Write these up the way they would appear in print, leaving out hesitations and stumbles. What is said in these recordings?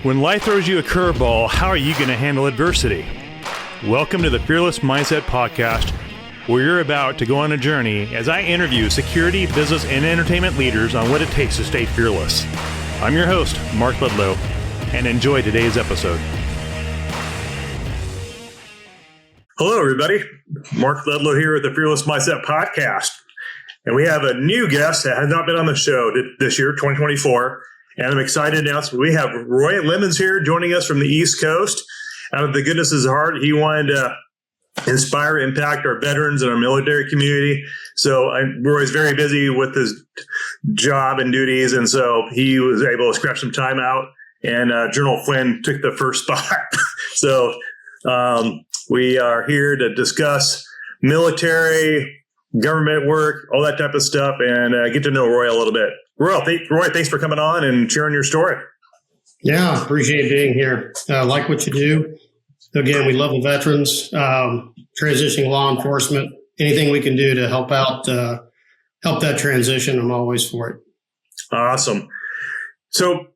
When life throws you a curveball, how are you going to handle adversity? Welcome to the Fearless Mindset Podcast, where you're about to go on a journey as I interview security, business, and entertainment leaders on what it takes to stay fearless. I'm your host, Mark Ledlow, and enjoy today's episode. Hello, everybody. Mark Ledlow here with the Fearless Mindset Podcast. And we have a new guest that has not been on the show this year, 2024. And I'm excited to announce we have Roy Lemons here joining us from the East Coast. Out of the goodness of his heart, he wanted to inspire, impact our veterans and our military community. So Roy's very busy with his job and duties. And so he was able to scratch some time out. And General Flynn took the first spot. So we are here to discuss military, government work, all that type of stuff, and get to know Roy a little bit. Roy, thanks for coming on and sharing your story. Yeah, appreciate being here. Like what you do. Again, we love the veterans, transitioning law enforcement, anything we can do to help that transition. I'm always for it. Awesome. So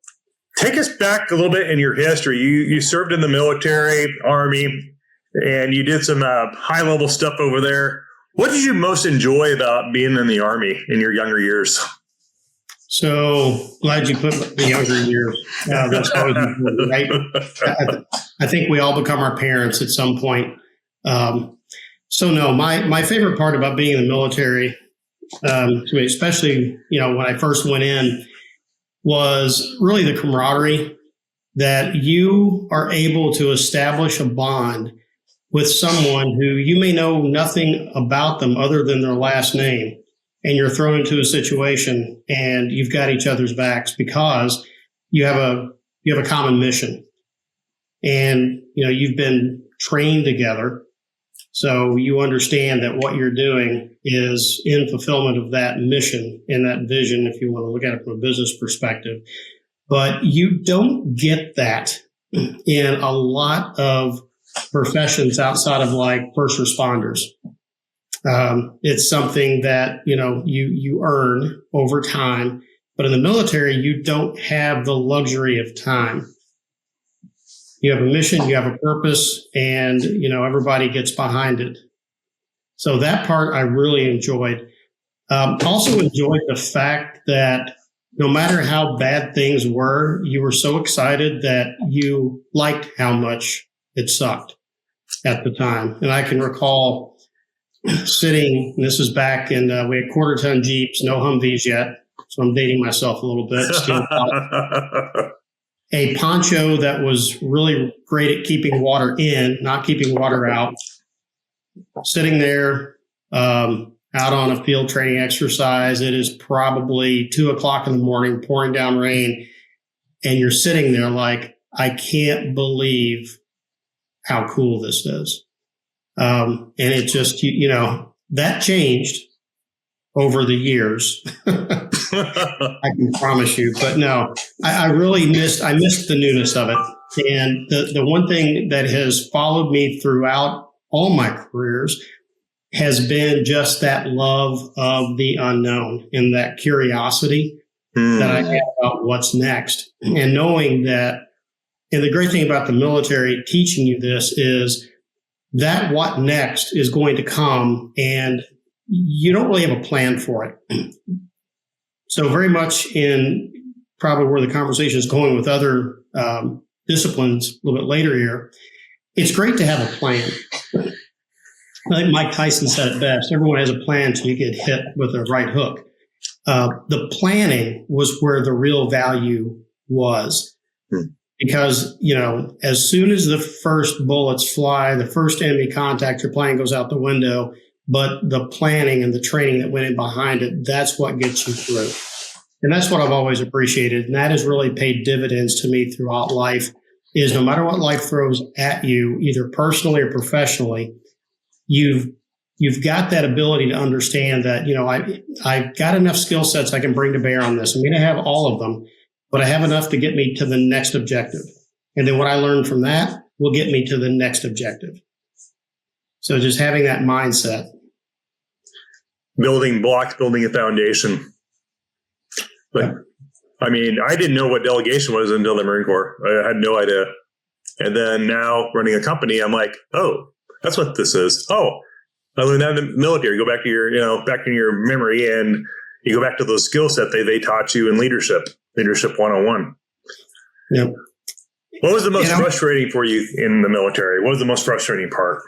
take us back a little bit in your history. You served in the military, Army, and you did some high-level stuff over there. What did you most enjoy about being in the Army in your younger years? So glad you put the younger years. That's always important, right? I think we all become our parents at some point. My favorite part about being in the military, especially when I first went in, was really the camaraderie that you are able to establish a bond with someone who you may know nothing about them other than their last name. And you're thrown into a situation and you've got each other's backs because you have a common mission. And, you've been trained together. So you understand that what you're doing is in fulfillment of that mission and that vision, if you want to look at it from a business perspective. But you don't get that in a lot of professions outside of like first responders. It's something that, you earn over time, but in the military, you don't have the luxury of time. You have a mission, you have a purpose, and, everybody gets behind it. So that part I really enjoyed. Also enjoyed the fact that no matter how bad things were, you were so excited that you liked how much it sucked at the time. And I can recall sitting, and this is back in, we had quarter-ton Jeeps, no Humvees yet, so I'm dating myself a little bit. Still a poncho that was really great at keeping water in, not keeping water out. Sitting there out on a field training exercise. It is probably 2:00 in the morning, pouring down rain, and you're sitting there like, I can't believe how cool this is. And it just, that changed over the years. I can promise you, but no, I missed the newness of it. And the one thing that has followed me throughout all my careers has been just that love of the unknown and that curiosity that I have about what's next. And knowing that, and the great thing about the military teaching you this is that what next is going to come, and you don't really have a plan for it. So very much in probably where the conversation is going with other disciplines a little bit later here, it's great to have a plan. I think Mike Tyson said it best. Everyone has a plan until you get hit with a right hook. The planning was where the real value was. Because, as soon as the first bullets fly, the first enemy contact, your plane goes out the window. But the planning and the training that went in behind it, that's what gets you through. And that's what I've always appreciated. And that has really paid dividends to me throughout life, is no matter what life throws at you, either personally or professionally, you've got that ability to understand that, I've got enough skill sets I can bring to bear on this. I'm going to have all of them, but I have enough to get me to the next objective. And then what I learned from that will get me to the next objective. So just having that mindset. Building blocks, building a foundation. But I mean, I didn't know what delegation was until the Marine Corps. I had no idea. And then now running a company, I'm like, oh, that's what this is. Oh, I learned that in the military. Go back to back in your memory, and you go back to those skill set they taught you in leadership 101. Yep. What was the most frustrating for you in the military? What was the most frustrating part?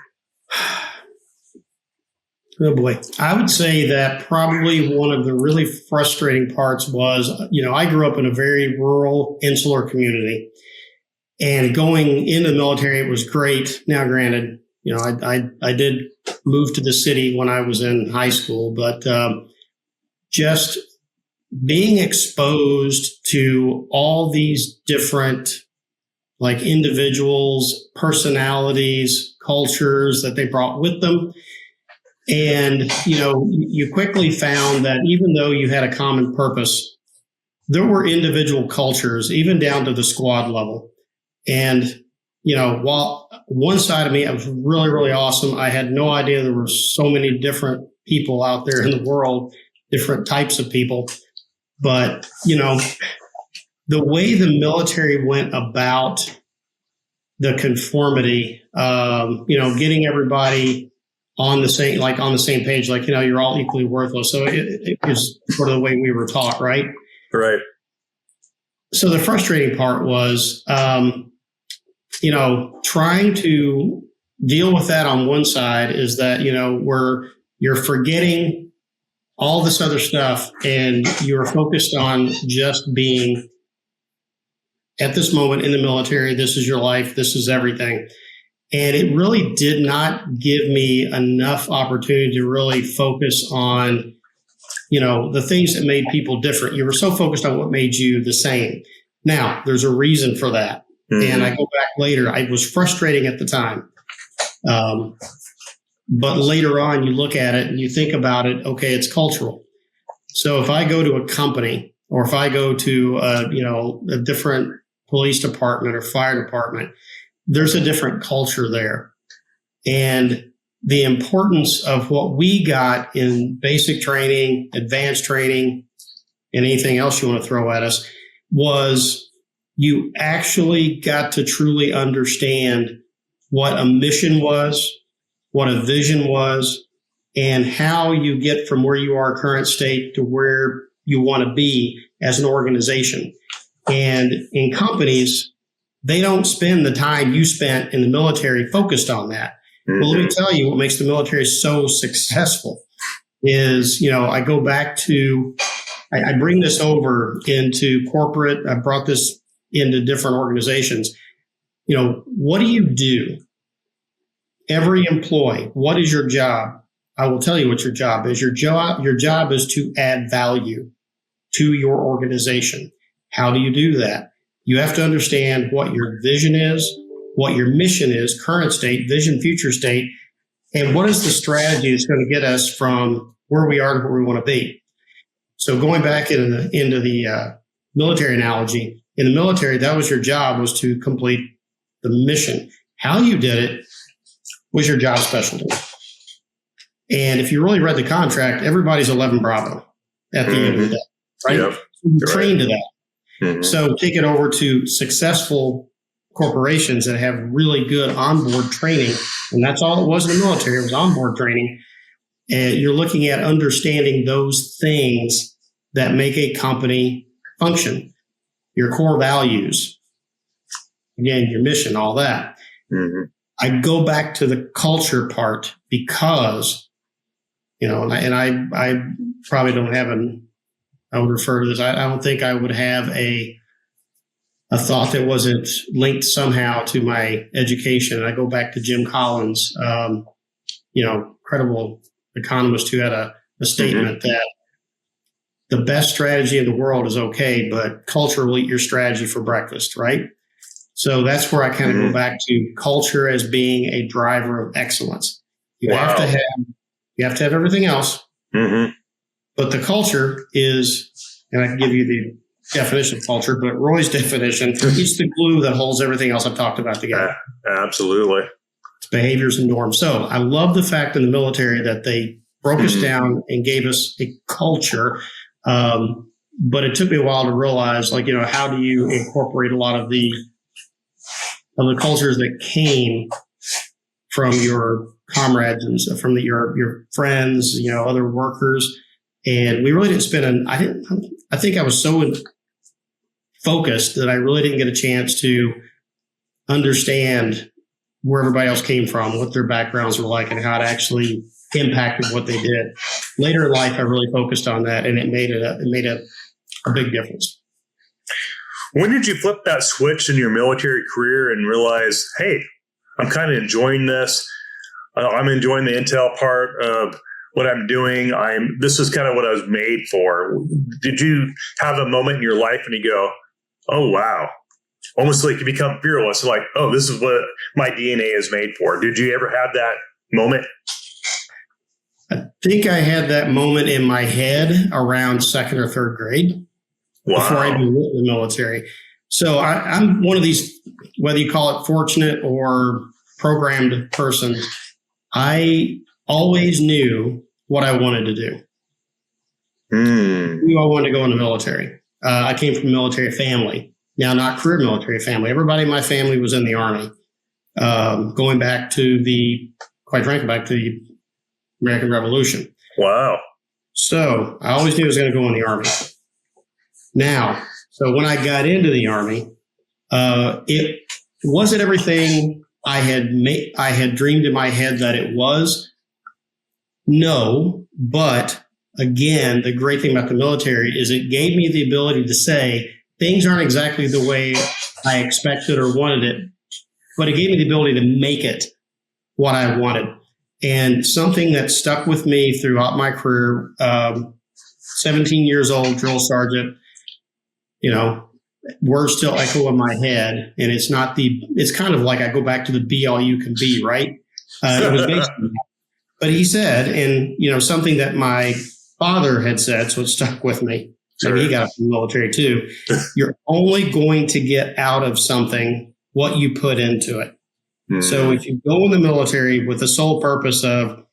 Oh boy. I would say that probably one of the really frustrating parts was, I grew up in a very rural, insular community, and going into the military, it was great. Now, granted, I did move to the city when I was in high school, but just being exposed to all these different individuals, personalities, cultures that they brought with them. And, you quickly found that even though you had a common purpose, there were individual cultures, even down to the squad level. And, while one side of me, it was really, really awesome. I had no idea there were so many different people out there in the world, different types of people. But, the way the military went about the conformity, getting everybody on the same page, you're all equally worthless. So it was sort of the way we were taught, right? Right. So the frustrating part was, trying to deal with that on one side is that, you're forgetting all this other stuff and you're focused on just being at this moment in the military. This is your life. This is everything. And it really did not give me enough opportunity to really focus on, the things that made people different. You were so focused on what made you the same. Now, there's a reason for that. Mm-hmm. And I go back later. It was frustrating at the time. But later on, you look at it and you think about it, okay, it's cultural. So if I go to a company or if I go to, a different police department or fire department, there's a different culture there. And the importance of what we got in basic training, advanced training, and anything else you want to throw at us was you actually got to truly understand what a mission was, what a vision was, and how you get from where you are current state to where you want to be as an organization. And in companies, they don't spend the time you spent in the military focused on that. Mm-hmm. Well, let me tell you what makes the military so successful is, I go back to, I bring this over into corporate. I brought this into different organizations. What do you do? Every employee, what is your job? I will tell you what your job is. Your job is to add value to your organization. How do you do that? You have to understand what your vision is, what your mission is, current state, vision, future state, and what is the strategy that's going to get us from where we are to where we want to be. So going back into the military analogy, in the military, that was your job, was to complete the mission. How you did it was your job specialty. And if you really read the contract, everybody's 11 Bravo at the end of the day, right? Yep. So you're trained to that. Mm-hmm. So take it over to successful corporations that have really good onboard training. And that's all it was in the military. It was onboard training. And you're looking at understanding those things that make a company function, your core values, again, your mission, all that. Mm-hmm. I go back to the culture part because, and I probably don't have I would refer to this. I don't think I would have a thought that wasn't linked somehow to my education. And I go back to Jim Collins, credible economist who had a statement that the best strategy in the world is okay, but culture will eat your strategy for breakfast, right? So that's where I kind of go back to culture as being a driver of excellence. You have to have everything else, but the culture is, and I can give you the definition of culture, but Roy's definition, it's the glue that holds everything else I've talked about together. Absolutely. It's behaviors and norms. So I love the fact in the military that they broke us down and gave us a culture. But it took me a while to realize, like, how do you incorporate a lot of the cultures that came from your comrades and from your friends, other workers. And we really didn't spend I think I was so focused that I really didn't get a chance to understand where everybody else came from, what their backgrounds were like, and how it actually impacted what they did. Later in life, I really focused on that, and it made a big difference. When did you flip that switch in your military career and realize, hey, I'm kind of enjoying this. I'm enjoying the intel part of what I'm doing. This is kind of what I was made for. Did you have a moment in your life when you go, oh, wow, almost like you become fearless, like, oh, this is what my DNA is made for? Did you ever have that moment? I think I had that moment in my head around second or third grade. Wow. Before I even went in the military. So I'm one of these, whether you call it fortunate or programmed person, I always knew what I wanted to do. Knew I wanted to go in the military. I came from a military family. Now, not career military family. Everybody in my family was in the Army. Going back to quite frankly, back to the American Revolution. Wow. So I always knew I was going to go in the Army. Now, so when I got into the Army, it wasn't everything I had dreamed in my head that it was. No, but again, the great thing about the military is it gave me the ability to say things aren't exactly the way I expected or wanted it, but it gave me the ability to make it what I wanted. And something that stuck with me throughout my career, 17 years old, drill sergeant, words still echo in my head. And it's kind of like I go back to the be all you can be, right? It was basically, but he said, and, something that my father had said, so it stuck with me. Sure. He got up from the military too. You're only going to get out of something what you put into it. Mm-hmm. So if you go in the military with the sole purpose of,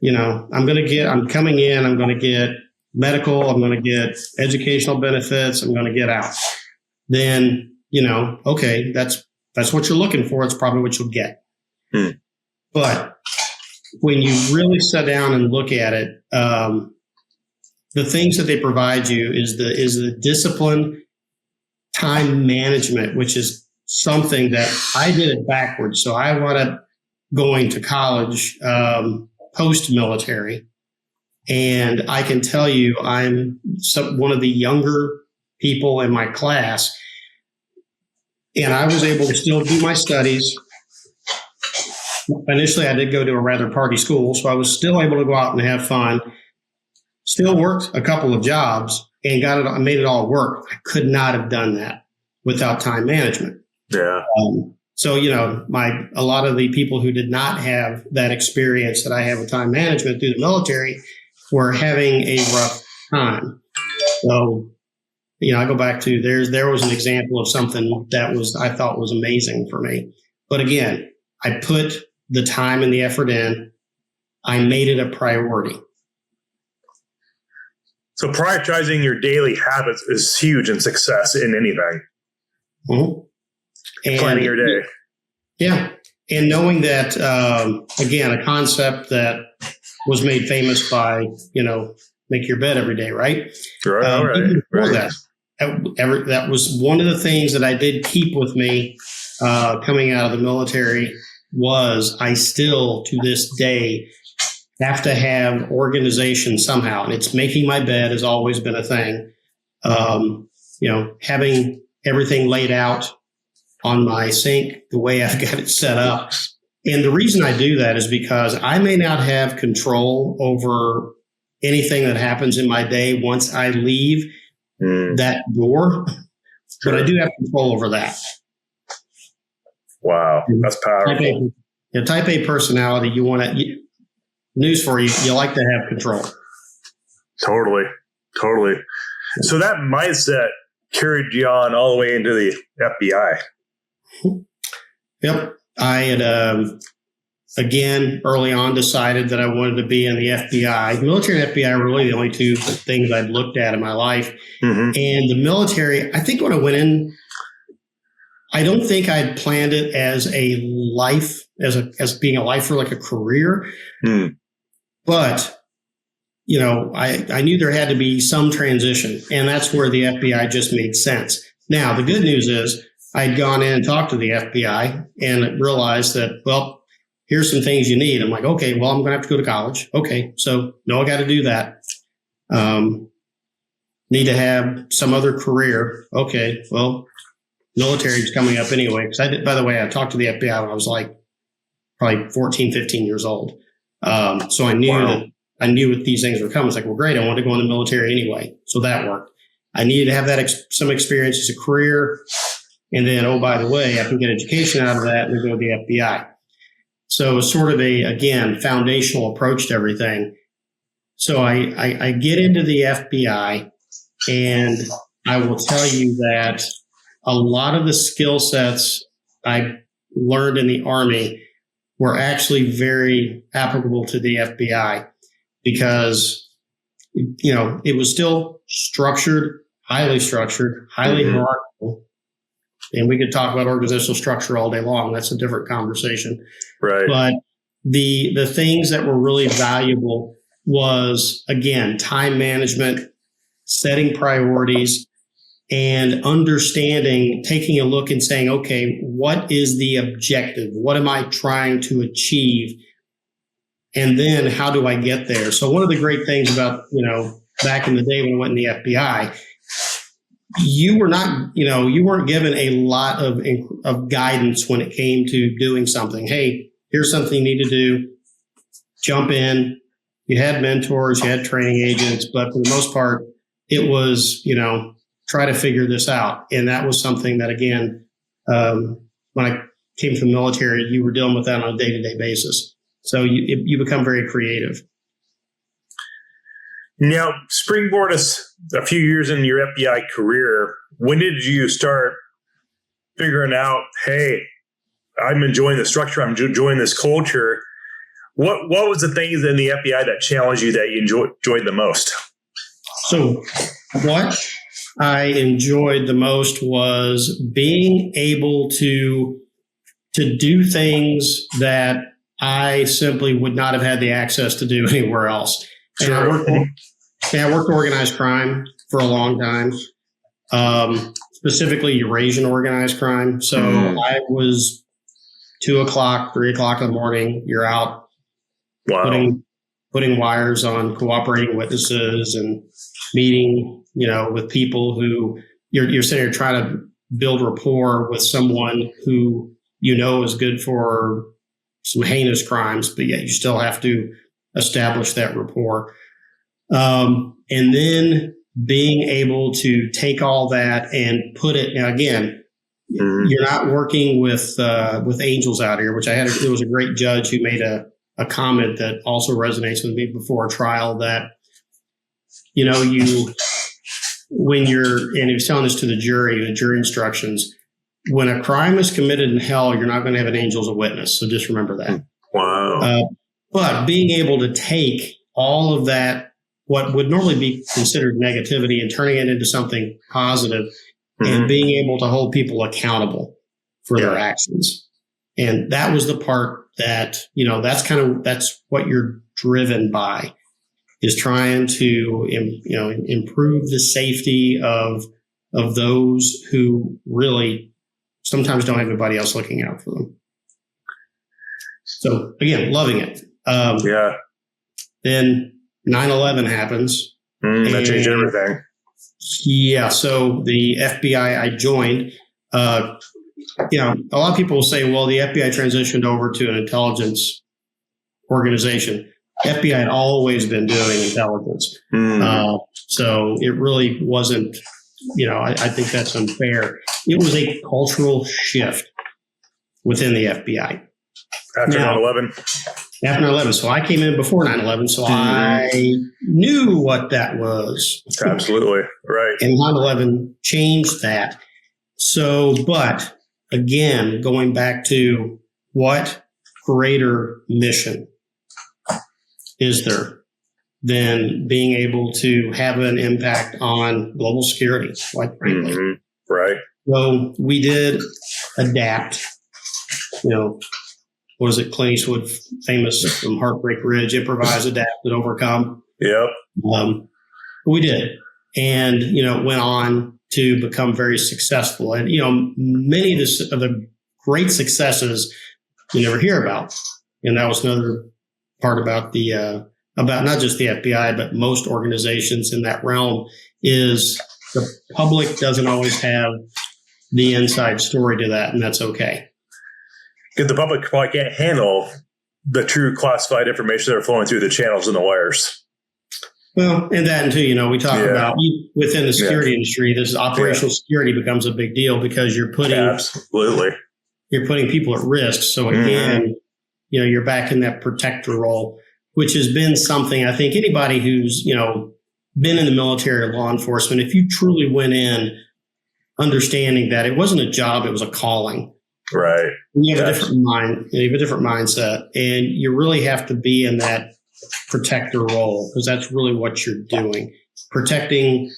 I'm coming in, I'm going to get medical, I'm going to get educational benefits, I'm going to get out, then, okay, that's what you're looking for. It's probably what you'll get. But when you really sit down and look at it, the things that they provide you is the discipline, time management, which is something that I did it backwards. So I wound up going to college post-military. And I can tell you, I'm one of the younger people in my class. And I was able to still do my studies. Initially, I did go to a rather party school, so I was still able to go out and have fun. Still worked a couple of jobs and made it all work. I could not have done that without time management. Yeah. So, a lot of the people who did not have that experience that I have with time management through the military were having a rough time. So, I go back to there was an example of something that I thought was amazing for me. But again, I put the time and the effort in. I made it a priority. So prioritizing your daily habits is huge in success in anything. Mm-hmm. And planning your day. Yeah. And knowing that, again, a concept that was made famous by, make your bed every day, right? Right. That was one of the things that I did keep with me coming out of the military was I still, to this day, have to have organization somehow. And it's making my bed has always been a thing. Having everything laid out on my sink, the way I've got it set up. And the reason I do that is because I may not have control over anything that happens in my day once I leave that door, but I do have control over that. Wow, that's powerful. Type A personality, news for you, you like to have control. Totally. So that mindset carried you on all the way into the FBI. Yep. I had again, early on decided that I wanted to be in the FBI. Military and FBI were really the only two things I'd looked at in my life. Mm-hmm. And the military, I think when I went in, I don't think I'd planned it as a life, as being a lifer, like a career. But, you know, I knew there had to be some transition, and that's where the FBI just made sense. Now, the good news is I'd gone in and talked to the FBI and realized that, well, here's some things you need. I'm like, okay, well, I'm going to have to go to college. Okay, so no, I got to do that. Need to have some other career. Okay, well, military is coming up anyway. Because I did, by the way, I talked to the FBI when I was like probably 14, 15 years old. So I knew that these things were coming. It's like, well, great. I wanted to go in the military anyway. So that worked. I needed to have that some experience as a career. And then, oh, by the way, I can get education out of that and then go to the FBI. So it was sort of again, foundational approach to everything. So I get into the FBI, and I will tell you that a lot of the skill sets I learned in the Army were actually very applicable to the FBI because, you know, it was still structured, highly hierarchical. And we could talk about organizational structure all day long. That's a different conversation. Right. But the things that were really valuable was, again, time management, setting priorities, and understanding, taking a look and saying, okay, what is the objective? What am I trying to achieve? And then how do I get there? So one of the great things about, you know, back in the day when I went in the FBI, you weren't given a lot of guidance when it came to doing something. Hey, here's something you need to do. Jump in. You had mentors, you had training agents, but for the most part, it was, you know, try to figure this out. And that was something that, again, when I came from the military, you were dealing with that on a day-to-day basis. So you become very creative. Now, springboard us a few years into your FBI career. When did you start figuring out, hey, I'm enjoying the structure, I'm enjoying this culture? What was the things in the FBI that challenged you that you enjoyed the most? So what I enjoyed the most was being able to do things that I simply would not have had the access to do anywhere else. And I worked organized crime for a long time, specifically Eurasian organized crime. So I was 2 o'clock, 3 o'clock in the morning, you're out. Wow. Putting wires on cooperating witnesses and meeting, you know, with people who you're sitting here trying to build rapport with someone who you know is good for some heinous crimes, but yet you still have to establish that rapport. And then being able to take all that and put it, now again, you're not working with angels out here, which there was a great judge who made a comment that also resonates with me before a trial that, you know, and he was telling this to the jury instructions, when a crime is committed in hell, you're not going to have an angel as a witness. So just remember that. Wow. But being able to take all of that, what would normally be considered negativity, and turning it into something positive, and being able to hold people accountable for their actions. And that was the part that, you know, that's what you're driven by, is trying to, improve the safety of those who really sometimes don't have anybody else looking out for them. So again, loving it. Then 9/11 happens. That changed everything. Yeah. So the FBI I joined, a lot of people will say, well, the FBI transitioned over to an intelligence organization. FBI had always been doing intelligence. So it really wasn't, I think that's unfair. It was a cultural shift within the FBI. After 9/11? After 9/11. So I came in before 9/11, so I knew what that was. Absolutely. Right. And 9/11 changed that. So, but again, going back to what greater mission is there than being able to have an impact on global security, quite frankly? Mm-hmm. Right. So we did adapt. What is it? Clint Eastwood, famous from Heartbreak Ridge: improvise, adapt, and overcome. Yep. We did, and it went on to become very successful. And many of the great successes you never hear about, and that was another part about about not just the FBI, but most organizations in that realm, is the public doesn't always have the inside story to that, and that's okay. Because the public probably can't handle the true classified information that are flowing through the channels and the wires. Well, and that, and too, we talk about within the security industry, this operational security becomes a big deal because you're putting people at risk. So again, you're back in that protector role, which has been something I think anybody who's, been in the military or law enforcement, if you truly went in understanding that it wasn't a job, it was a calling. Right. You have a different mind, you have a different mindset, and you really have to be in that protector role because that's really what you're doing. Protecting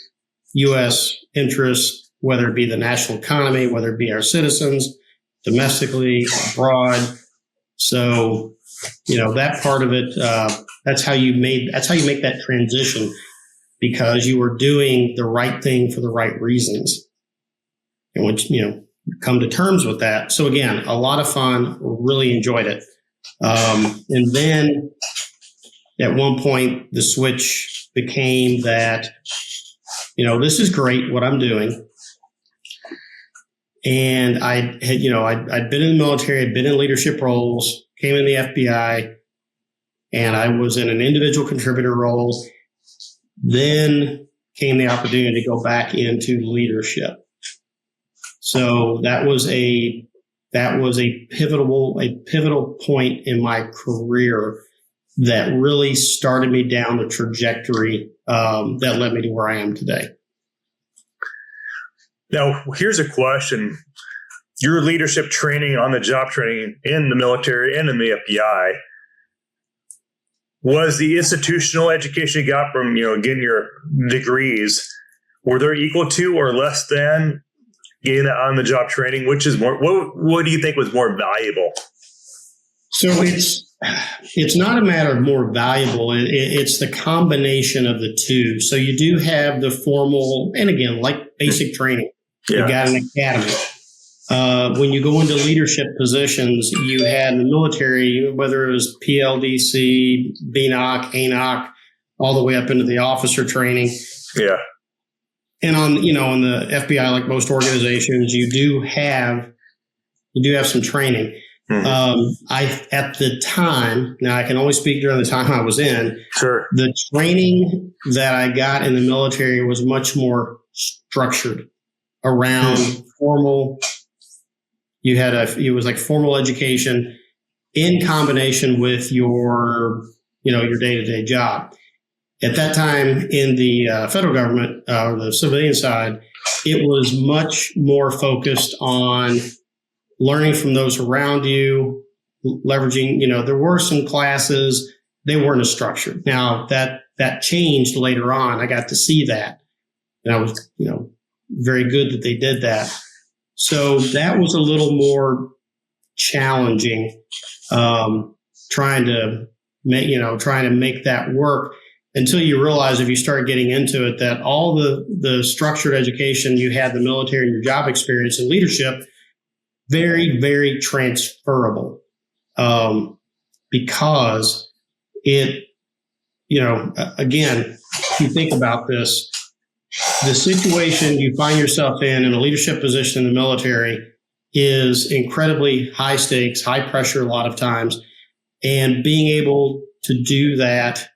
U.S. interests, whether it be the national economy, whether it be our citizens, domestically, abroad. So, that part of it, that's how you make that transition because you were doing the right thing for the right reasons. And once, come to terms with that. So again, a lot of fun, really enjoyed it. And then at one point the switch became that, this is great what I'm doing. And I'd been in the military, I'd been in leadership roles, came in the FBI, and I was in an individual contributor role. Then came the opportunity to go back into leadership. So that was a pivotal point in my career that really started me down the trajectory that led me to where I am today. Now, here's a question. Your leadership training, on the job training in the military and in the FBI, was the institutional education you got from, getting your degrees, were they equal to or less than getting that on the job training? Which is more, what do you think was more valuable? So it's not a matter of more valuable. It's the combination of the two. So you do have the formal, and again, like basic training. You got an academy. When you go into leadership positions, you had in the military, whether it was PLDC, BNOC, ANOC, all the way up into the officer training. Yeah. And on, in the FBI, like most organizations, you do have some training. Mm-hmm. At the time, now I can only speak during the time I was in. Sure. The training that I got in the military was much more structured around formal. It was like formal education in combination with your day-to-day job. At that time in the federal government, or the civilian side, it was much more focused on learning from those around you, leveraging, there were some classes, they weren't as structured. Now that changed later on. I got to see that. And I was, very good that they did that. So that was a little more challenging, trying to make that work. Until you realize, if you start getting into it, that all the structured education you had in the military and your job experience and leadership, very, very transferable, because it, again, if you think about this, the situation you find yourself in a leadership position in the military is incredibly high stakes, high pressure a lot of times, and being able to do that.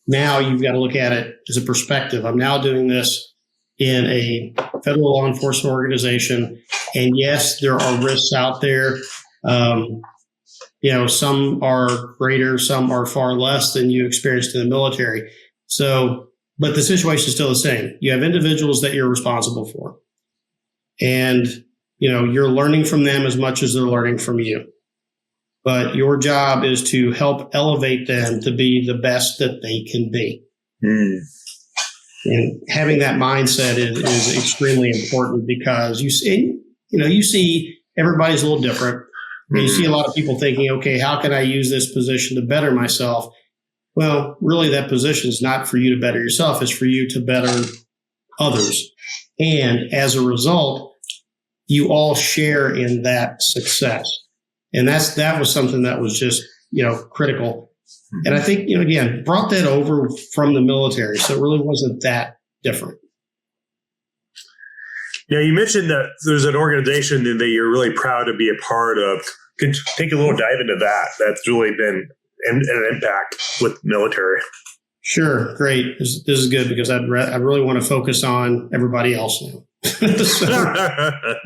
Now you've got to look at it as a perspective. I'm now doing this in a federal law enforcement organization. And yes, there are risks out there. Some are greater, some are far less than you experienced in the military. But the situation is still the same. You have individuals that you're responsible for. And, you're learning from them as much as they're learning from you. but your job is to help elevate them to be the best that they can be. And having that mindset is extremely important, because you see everybody's a little different. You see a lot of people thinking, okay, how can I use this position to better myself? Well, really, that position is not for you to better yourself. It's for you to better others. And as a result, you all share in that success. And that was something that was just, critical. And I think, again, brought that over from the military. So it really wasn't that different. Yeah, you mentioned that there's an organization that you're really proud to be a part of. Could you take a little dive into that? That's really been an impact with military. Sure. Great. This is good, because I really want to focus on everybody else now. So,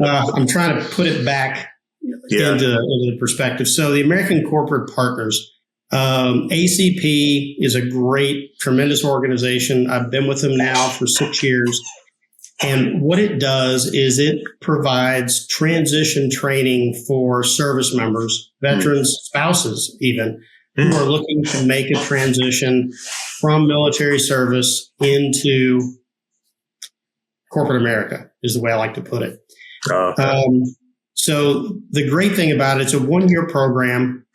I'm trying to put it back into the perspective. So the American Corporate Partners, ACP is a great, tremendous organization. I've been with them now for 6 years. And what it does is it provides transition training for service members, veterans, spouses even, who are looking to make a transition from military service into corporate America, is the way I like to put it. So the great thing about it, it's a 1-year program.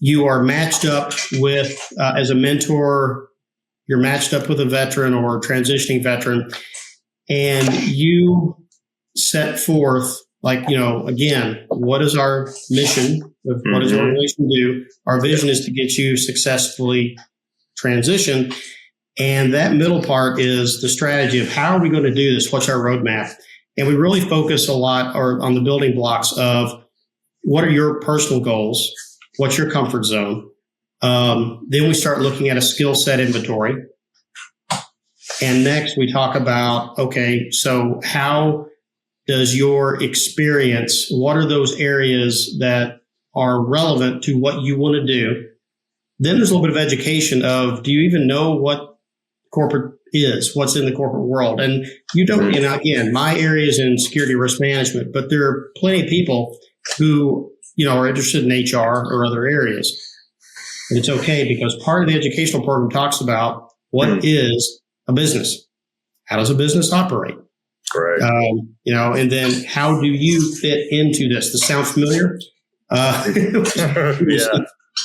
You are matched up with, as a mentor, you're matched up with a veteran or a transitioning veteran, and you set forth, again, what is our mission? What does our organization do? Our vision is to get you successfully transitioned. And that middle part is the strategy of how are we going to do this? What's our roadmap? And we really focus a lot on the building blocks of what are your personal goals? What's your comfort zone? Then we start looking at a skill set inventory. And next we talk about, okay, so how does your experience, what are those areas that are relevant to what you want to do? Then there's a little bit of education of, do you even know what corporate is, what's in the corporate world? And you don't, again, my area is in security risk management, but there are plenty of people who, are interested in HR or other areas. And it's okay, because part of the educational program talks about what is a business. How does a business operate? Right. And then how do you fit into this? Does this sound familiar?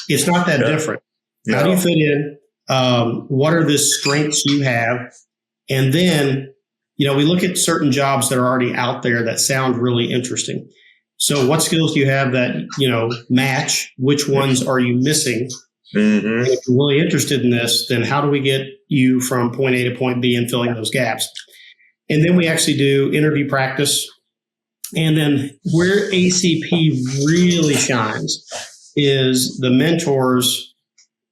It's not that different. No. How do you fit in? What are the strengths you have? And then, we look at certain jobs that are already out there that sound really interesting. So what skills do you have that, match? Which ones are you missing? And if you're really interested in this, then how do we get you from point A to point B and filling those gaps? And then we actually do interview practice. And then where ACP really shines is the mentors.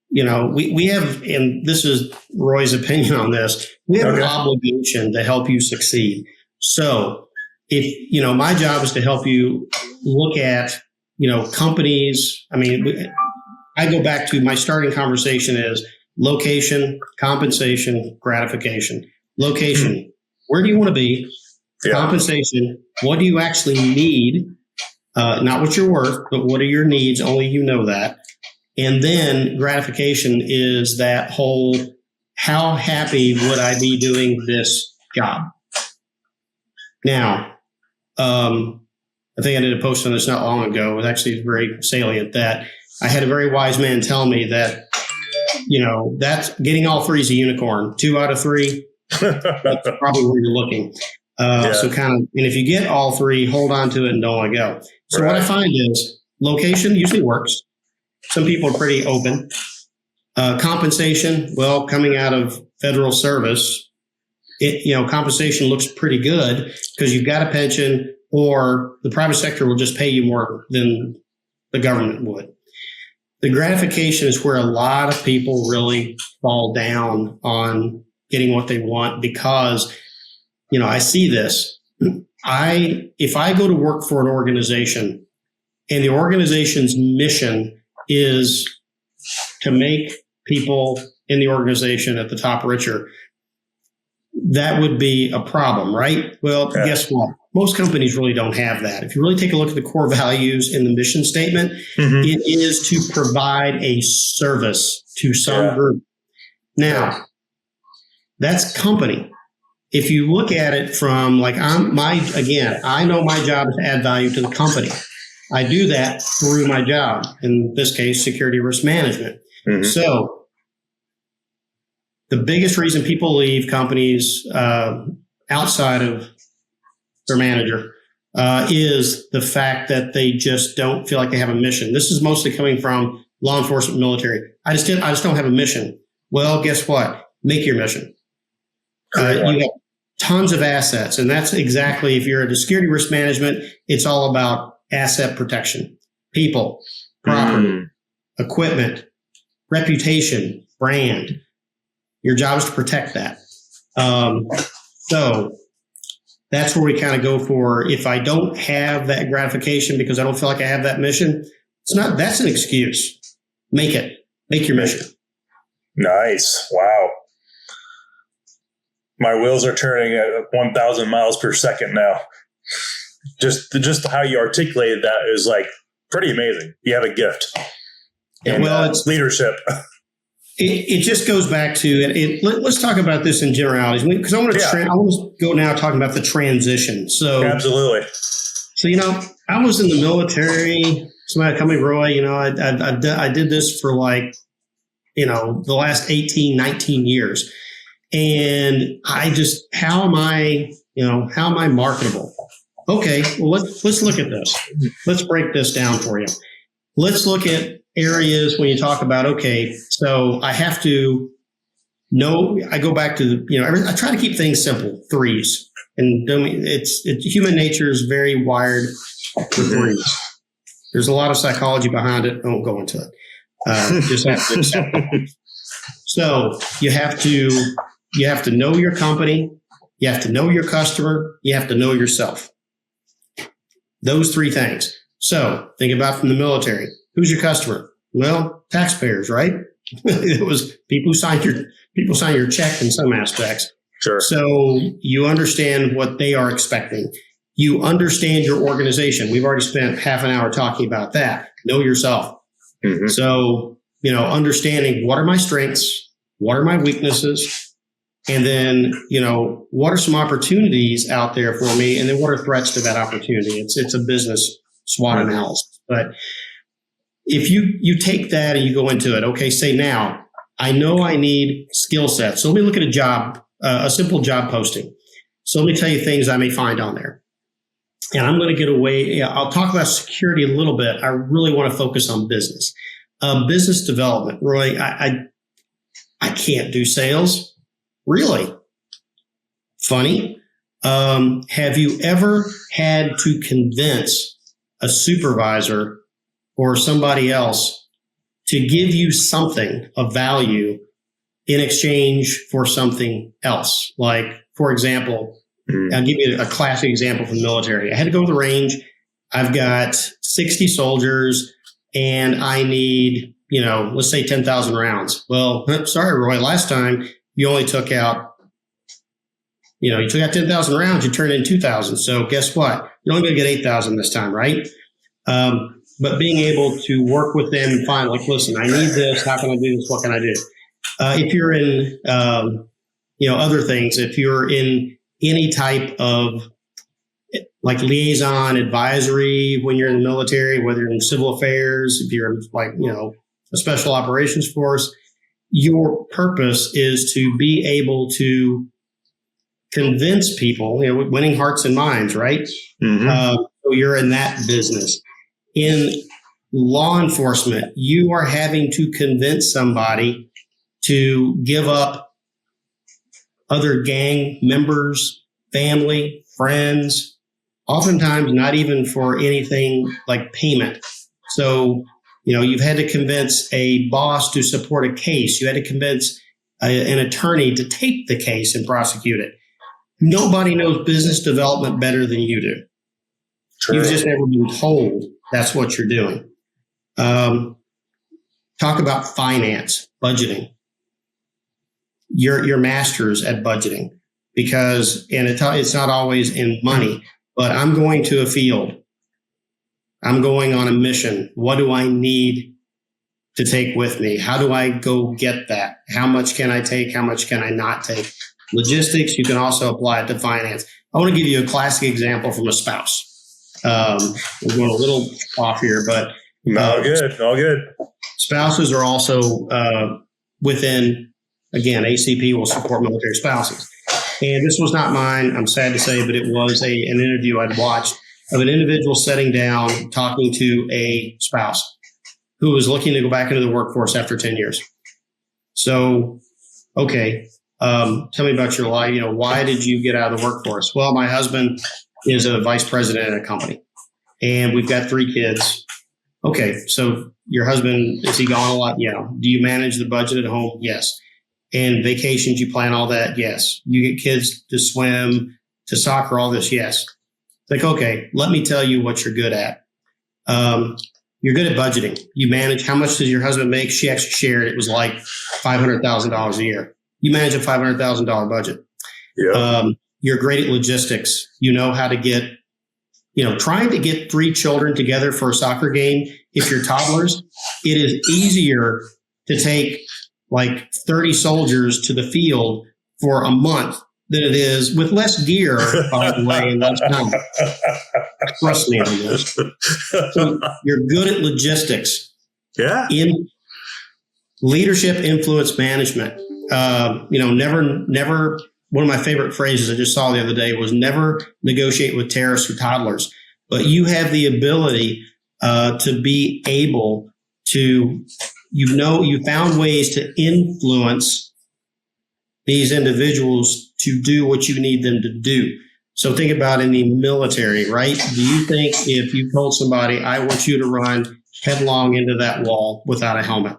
We have, and this is Roy's opinion on this, we have an obligation to help you succeed. So if, my job is to help you look at, companies. I mean, I go back to my starting conversation is location, compensation, gratification. Location, where do you want to be? Compensation, what do you actually need? Not what you're worth, but what are your needs? Only you know that. And then gratification is that whole, how happy would I be doing this job? Now, I think I did a post on this not long ago. It was actually very salient that I had a very wise man tell me that, that's getting all three is a unicorn. 2 out of 3, that's probably where you're looking. So and if you get all 3, hold on to it and don't let go. So what I find is location usually works. Some people are pretty open. Compensation, well, coming out of federal service, compensation looks pretty good because you've got a pension, or the private sector will just pay you more than the government would. The gratification is where a lot of people really fall down on getting what they want, because, I see this. If I go to work for an organization and the organization's mission is to make people in the organization at the top richer, that would be a problem, right? Well, guess what? Most companies really don't have that. If you really take a look at the core values in the mission statement, it is to provide a service to some group. Now, that's company. If you look at it from like I know my job is to add value to the company. I do that through my job, in this case, security risk management. So the biggest reason people leave companies outside of their manager is the fact that they just don't feel like they have a mission. This is mostly coming from law enforcement, military. I just don't have a mission. Well, guess what? Make your mission. You have tons of assets, and that's exactly, if you're at a security risk management, it's all about asset protection, people, property, equipment, reputation, brand. Your job is to protect that. So that's where we kind of go for, if I don't have that gratification because I don't feel like I have that mission, that's an excuse. Make your mission. Nice. Wow. My wheels are turning at 1,000 miles per second now. Just how you articulated that is like pretty amazing. You have a gift. And, it's leadership. It just goes back to let's talk about this in generalities, because I want to go now talking about the transition. So absolutely. So I was in the military. Somebody told me, Roy, I did this for like the last 18, 19 years, and how am I marketable? Okay, well let's look at this. Let's break this down for you. Let's look at areas when you talk about, okay, so I have to know, I go back to I try to keep things simple, threes. And it's human nature is very wired for threes. There's a lot of psychology behind it. I won't go into it. Just have to accept it. So you have to know your company, you have to know your customer, you have to know yourself. Those three things. So think about from the military. Who's your customer? Well, taxpayers, right? It was people sign your check in some aspects. Sure. So you understand what they are expecting. You understand your organization. We've already spent half an hour talking about that. Know yourself. So, understanding what are my strengths, what are my weaknesses, and then, what are some opportunities out there for me, and then what are threats to that opportunity? It's a business SWOT analysis. But if you take that and you go into it, okay, say now, I know I need skill sets. So let me look at a simple job posting. So let me tell you things I may find on there. And I'm going to get away. I'll talk about security a little bit. I really want to focus on business. Business development. Roy, I can't do sales. Really? Funny. Have you ever had to convince a supervisor or somebody else to give you something of value in exchange for something else? Like, for example, I'll give you a classic example from the military. I had to go to the range. I've got 60 soldiers and I need, let's say 10,000 rounds. Well, sorry, Roy, last time you only took out, you took out 10,000 rounds, you turned in 2,000. So guess what? You're only going to get 8,000 this time, right? But being able to work with them and find, like, listen, I need this. How can I do this? What can I do? If you're in, other things, if you're in any type of like liaison advisory when you're in the military, whether you're in civil affairs, if you're like, a special operations force, your purpose is to be able to convince people, winning hearts and minds, right? So you're in that business. In law enforcement, you are having to convince somebody to give up other gang members, family, friends, oftentimes not even for anything like payment. So, you've had to convince a boss to support a case. You had to convince an attorney to take the case and prosecute it. Nobody knows business development better than you do. True. You've just never been told that's what you're doing. Talk about finance, budgeting. You're masters at budgeting because, and it's not always in money, but I'm going to a field. I'm going on a mission. What do I need to take with me? How do I go get that? How much can I take? How much can I not take? Logistics, you can also apply it to finance. I want to give you a classic example from a spouse. We're going a little off here, but all good. Spouses are also within, again, ACP will support military spouses. And this was not mine, I'm sad to say, but it was an interview I'd watched of an individual sitting down talking to a spouse who was looking to go back into the workforce after 10 years. So, okay, tell me about your life. Why did you get out of the workforce? Well, my husband is a vice president at a company, and we've got 3 kids. Okay, so your husband, is he gone a lot? Yeah. Do you manage the budget at home? Yes. And vacations, you plan all that? Yes. You get kids to swim, to soccer, all this? Yes. It's like, okay, let me tell you what you're good at. You're good at budgeting. You manage, how much does your husband make? She actually shared, it was like $500,000 a year. You manage a $500,000 budget. Yeah. You're great at logistics. You know how to get, trying to get 3 children together for a soccer game. If you're toddlers, it is easier to take like 30 soldiers to the field for a month than it is with less gear, by the way, and less time. Trust me on this. So you're good at logistics. Yeah. In leadership, influence management. Never. One of my favorite phrases I just saw the other day was never negotiate with terrorists or toddlers. But you have the ability to be able to, you found ways to influence these individuals to do what you need them to do. So think about in the military, right? Do you think if you told somebody, I want you to run headlong into that wall without a helmet?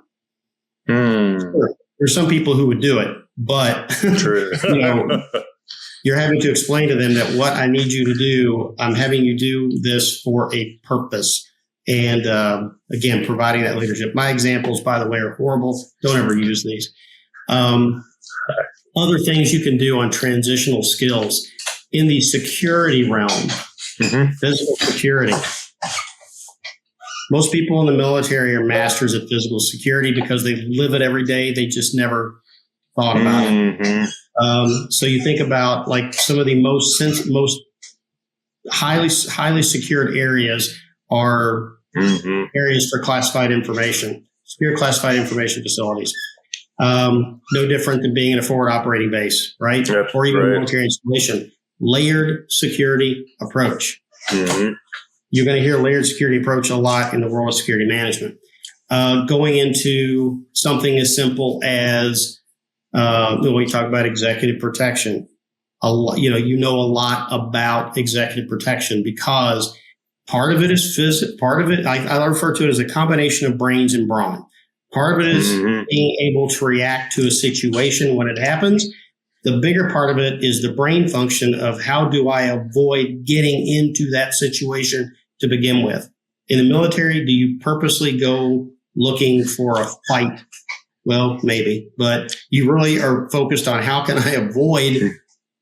Sure. There's some people who would do it, but True. You're having to explain to them that what I need you to do, I'm having you do this for a purpose. And again, providing that leadership. My examples, by the way, are horrible. Don't ever use these. Other things you can do on transitional skills in the security realm, physical security. Most people in the military are masters at physical security because they live it every day. They just never thought about it. So you think about like some of the most highly secured areas are areas for classified information, secure classified information facilities. No different than being in a forward operating base, right? Yep, or even right. military installation. Layered security approach. You're going to hear layered security approach a lot in the world of security management. Going into something as simple as when we talk about executive protection, a lot about executive protection because part of it is part of it, I refer to it as a combination of brains and brawn. Part of it is being able to react to a situation when it happens. The bigger part of it is the brain function of how do I avoid getting into that situation to begin with. In the military, do you purposely go looking for a fight? Well, maybe, but you really are focused on how can I avoid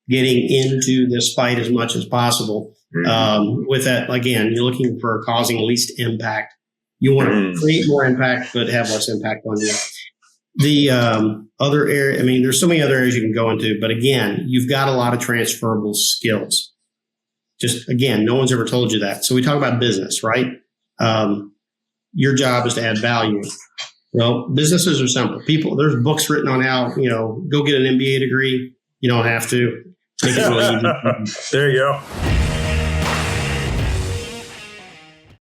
getting into this fight as much as possible. With that, again, you're looking for causing least impact. You want to create more impact, but have less impact on you. The other area, there's so many other areas you can go into, but again, you've got a lot of transferable skills. Just again, no one's ever told you that. So we talk about business, right? Your job is to add value. Well, businesses are simple. There's books written on how, go get an MBA degree. You don't have to. Make it really easy. There you go.